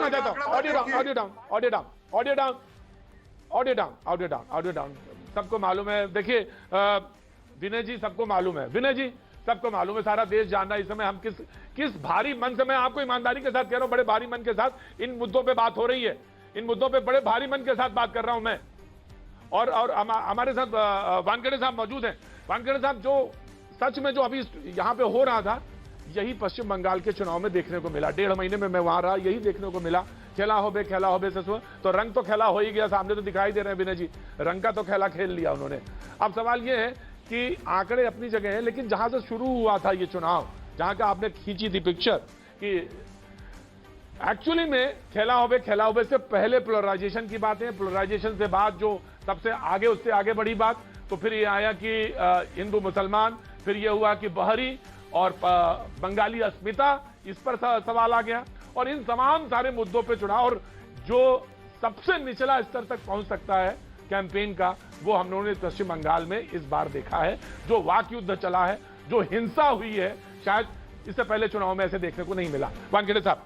आ जाता हूँ। Audio down, audio down, audio down, audio down, audio down, audio down, audio down. सबको मालूम है, देखिए विनय जी, सबको मालूम है, विनय जी सबको मालूम है, सारा देश जान रहा है इस समय हम किस भारी मन से, मैं आपको ईमानदारी के साथ कह रहा हूं, बड़े भारी मन के साथ इन मुद्दों पे बात हो रही है, इन मुद्दों पे बड़े भारी मन के साथ बात कर रहा हूं मैं। और हमारे साथ वानखेड़े साहब मौजूद हैं। वानखेड़े साहब, जो सच में जो अभी यहां पे हो रहा था, यही पश्चिम बंगाल के चुनाव में देखने को मिला। 1.5 महीने में मैं वहां रहा, यही देखने को मिला। खेला हो बे ससुर, तो रंग तो खेला हो ही गया, सामने तो दिखाई दे रहे हैं विनय जी, रंग का तो खेला खेल लिया उन्होंने। अब सवाल ये है कि आंकड़े अपनी जगह है, लेकिन जहां से शुरू हुआ था ये चुनाव, जहां का आपने खींची थी पिक्चर कि एक्चुअली में खेला हो बे से पहले पोलराइजेशन की बात है, पोलराइजेशन से बाद जो सबसे आगे, उससे आगे बढ़ी बात, तो फिर ये आया कि हिंदू मुसलमान, फिर ये हुआ कि बहरी और बंगाली अस्मिता, इस पर सवाल आ गया। और इन तमाम सारे मुद्दों पे चुनाव, और जो सबसे निचला स्तर तक पहुंच सकता है कैंपेन का, वो हम लोगों ने पश्चिम बंगाल में इस बार देखा है। जो वाक युद्ध चला है, जो हिंसा हुई है, शायद इससे पहले चुनाव में ऐसे देखने को नहीं मिला। वानखेड़े साहब,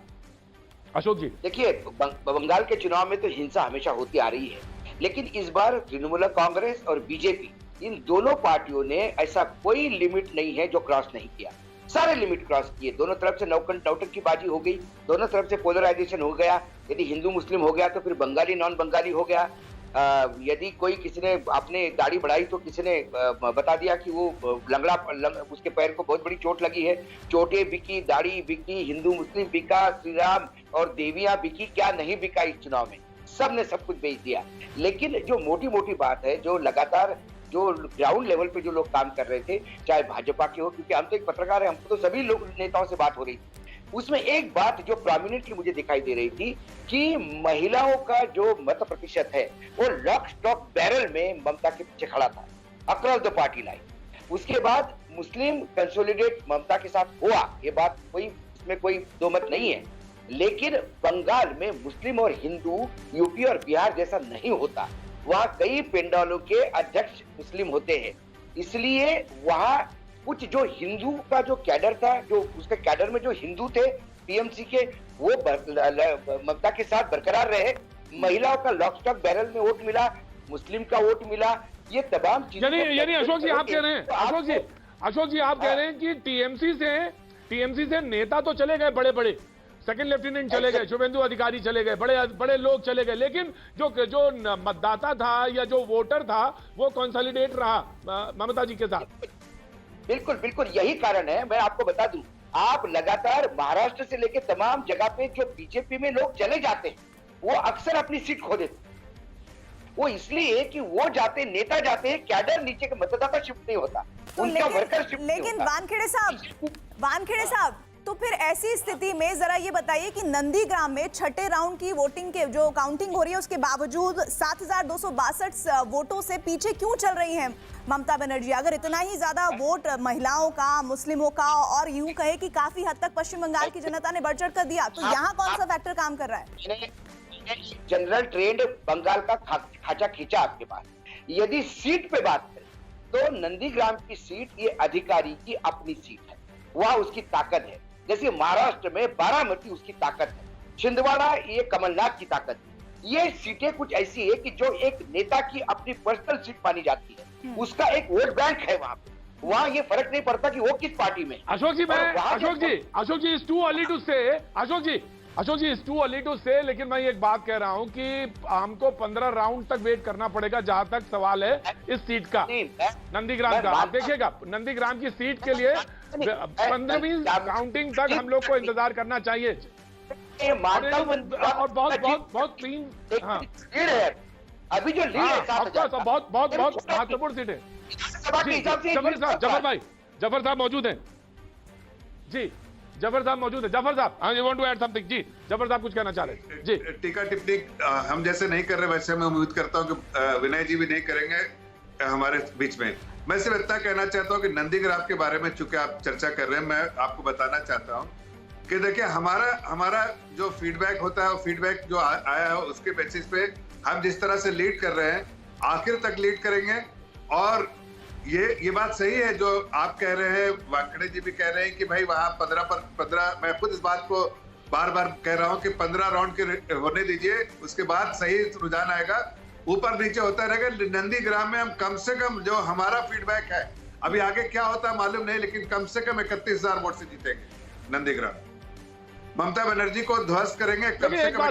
अशोक जी, देखिए बंगाल के चुनाव में तो हिंसा हमेशा होती आ रही है, लेकिन इस बार तृणमूल कांग्रेस और बीजेपी, इन दोनों पार्टियों ने ऐसा कोई लिमिट नहीं है जो क्रॉस नहीं किया। सारे लिमिट क्रॉस किए, दोनों तरफ से नौटंकी बाजी हो गई, दोनों तरफ से पोलराइजेशन हो गया। यदि हिंदू मुस्लिम हो गया तो फिर बंगाली नॉन बंगाली हो गया। यदि कोई किसी ने अपने दाढ़ी बढ़ाई तो किसी ने बता दिया कि वो उसके पैर को बहुत बड़ी चोट लगी है। चोटें बिकी, दाढ़ी बिकी, हिंदू मुस्लिम बिका, श्री राम और देवियां बिकी, क्या नहीं बिका इस चुनाव में, सबने सब कुछ बेच दिया। लेकिन जो मोटी मोटी बात है, जो लगातार जो ग्राउंड लेवल पे जो लोग काम कर रहे थे, चाहे भाजपा के हो, क्योंकि हम तो एक पत्रकार हैं, हमको तो सभी लोग नेताओं से बात हो रही थी, उसमें एक बात जो प्रोमिनेंटली मुझे दिखाई दे रही थी कि महिलाओं का जो मत प्रतिशत है वो लॉक स्टॉक बैरल में ममता के पीछे खड़ा था, अक्रॉस द पार्टी लाइन। उसके बाद मुस्लिम कंसोलिडेट ममता के साथ हुआ, ये बात इसमें कोई दो मत नहीं है। लेकिन बंगाल में मुस्लिम और हिंदू यूपी और बिहार जैसा नहीं होता, वहां कई पेंडालों के अध्यक्ष मुस्लिम होते हैं, इसलिए वहां कुछ जो हिंदू का जो कैडर था, जो उसके कैडर में जो हिंदू थे टीएमसी के, वो ममता के साथ बरकरार रहे। महिलाओं का लॉक स्टॉक बैरल में वोट मिला, मुस्लिम का वोट मिला, ये तमाम चीजें। यानी अशोक जी आप कह रहे हैं, अशोक जी आप कह रहे हैं कि टीएमसी से नेता तो चले गए, बड़े बड़े सेकंड लेफ्टिनेंट चले गए, शुभेंदु अधिकारी चले गए, बड़े लोग चले गए, लेकिन जो मतदाता था या जो वोटर था वो कंसोलिडेट रहा ममता जी के साथ। बिल्कुल बिल्कुल, यही कारण है। मैं आपको बता दूं, आप लगातार महाराष्ट्र से लेकर तमाम जगह पे जो बीजेपी में लोग चले जाते हैं, वो अक्सर अपनी सीट खो देते हैं। वो इसलिए कि वो जाते, नेता जाते हैं, कैडर नीचे के मतदाता शिफ्ट नहीं होता, उनका वर्कर शिफ्ट नहीं होता। लेकिन वानखेड़े साहब, तो फिर ऐसी स्थिति में जरा ये बताइए कि नंदीग्राम में छठे राउंड की वोटिंग के जो काउंटिंग हो रही है, उसके बावजूद 7,262 वोटों से पीछे क्यों चल रही हैं ममता बनर्जी? अगर इतना ही ज्यादा वोट महिलाओं का, मुस्लिमों का, और यूं कहे कि काफी हद तक पश्चिम बंगाल की जनता ने बढ़ चढ़ कर दिया, तो यहाँ कौन सा फैक्टर काम कर रहा है? जनरल ट्रेंड बंगाल का खाचा खींचा आपके पास। यदि सीट पे बात करें तो नंदीग्राम की सीट ये अधिकारी की अपनी सीट है, वह उसकी ताकत है। जैसे महाराष्ट्र में बारामती उसकी ताकत है, छिंदवाड़ा ये कमलनाथ की ताकत है। ये सीटें कुछ ऐसी है कि जो एक नेता की अपनी पर्सनल सीट मानी जाती है, उसका एक वोट बैंक है वहां पे। वहां ये फर्क नहीं पड़ता कि वो किस पार्टी में। अशोक जी इज टू अर्ली टू से, अशोक जी इज टू अर्ली टू से, लेकिन मैं एक बात कह रहा हूं कि हमको 15 राउंड तक वेट करना पड़ेगा, जहां तक सवाल है इस सीट का, नंदीग्राम का। आप देखिएगा, नंदीग्राम की सीट के लिए 15वीं काउंटिंग तक हम लोग को इंतजार करना चाहिए। और बहुत तीन अभी जो लीड है बहुत महत्वपूर्ण सीट है। जफर साहब मौजूद हैं जी, जफर साहब मौजूद है। जफर साहब, हाँ, you want to add something? जी जफर साहब कुछ कहना चाह रहे हैं जी। टीका टिप्पणी हम जैसे नहीं कर रहे, वैसे मैं उम्मीद करता हूं कि विनय जी भी नहीं करेंगे हमारे बीच में। मैं सिर्फ इतना कहना चाहता हूं कि नंदीग्राम के बारे में चूंकि आप चर्चा कर रहे हैं, मैं आपको बताना चाहता हूं कि देखिए हमारा जो फीडबैक होता है, फीडबैक जो आया है उसके बेसिस पे हम जिस तरह से लीड कर रहे हैं, आखिर तक लीड करेंगे। और ये बात सही है जो आप कह रहे हैं, वानखेड़े जी भी कह रहे हैं कि भाई वहां 15 पर 15, मैं खुद इस बात को बार बार कह रहा हूं कि 15 राउंड के होने दीजिए, उसके बाद सही रुझान आएगा, ऊपर नीचे होता रहेगा। नंदीग्राम में हम कम से कम, जो हमारा फीडबैक है, अभी आगे क्या होता है मालूम नहीं, लेकिन कम से कम 31,000 वोट से जीतेंगे नंदीग्राम। ममता बनर्जी को ध्वस्त करेंगे कम से कम।